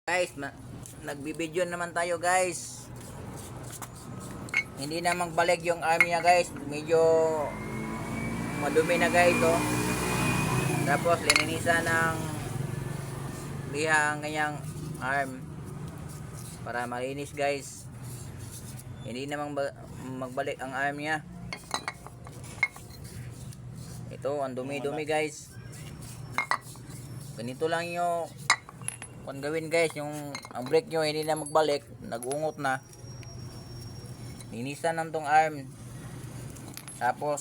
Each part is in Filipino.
Guys, nagbibideo naman tayo guys. Hindi na magbalik yung arm niya guys. Medyo madumi na guys oh. Tapos lininisan ng liha ang kanyang arm para malinis guys. Hindi na magbalik ang arm niya. Ito ang dumi-dumi guys. Ganito lang yung kung gawin guys, yung ang brake nyo hindi na magbalik, nagungot na, linisan ng tong arm. Tapos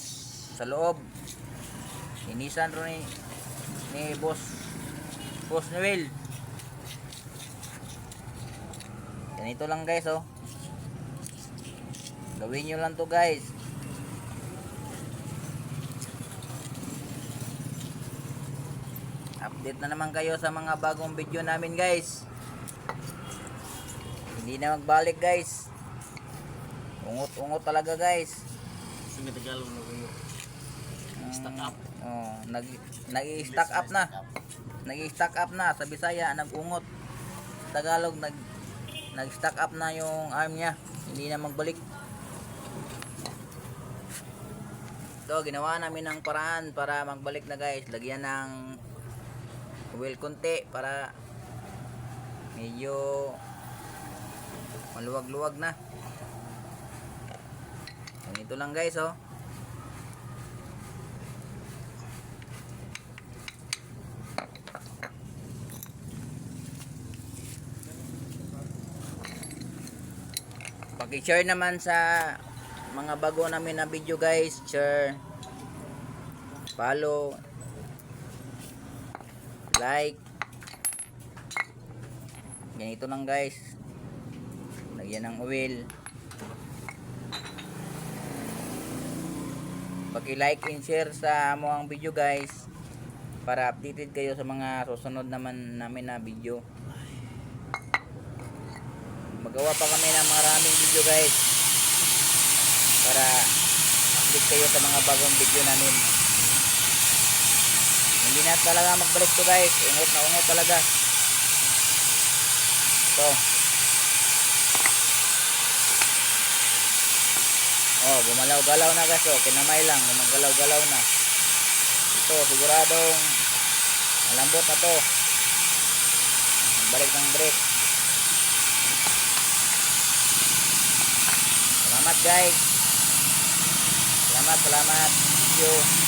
sa loob linisan rin ni boss Noel. Ganito lang guys oh, gawin nyo lang to guys. Update na naman kayo sa mga bagong video namin guys. Hindi na magbalik guys. Ungot talaga guys. Sumitagal mo na stock up. Oh, nag-i-stack up na. Nag-i-stack up na sa Bisaya, nag-ungot. Sa Tagalog nag-stack up na yung arm niya. Hindi na magbalik. So, ginawa namin ng paraan para magbalik na guys. Lagyan ng oil konti para medyo maluwag-luwag na. Ganito lang guys oh. Paki-share naman sa mga bago namin na video guys. Share, follow, like. Ganito lang guys. Lagyan ng oil. Paki-like and share sa among video guys para updated kayo sa mga susunod naman namin na video. Magawa pa kami ng maraming video guys para update kayo sa mga bagong video namin. Hindi na talaga magbalik to guys. Ungot na ungot talaga. Ito. Oh, gumalaw-galaw na guys. Oh, kinamay lang. Gumagalaw-galaw na. Ito, siguradong malambot na to. Balik ng brake. Salamat guys. Salamat. Thank you.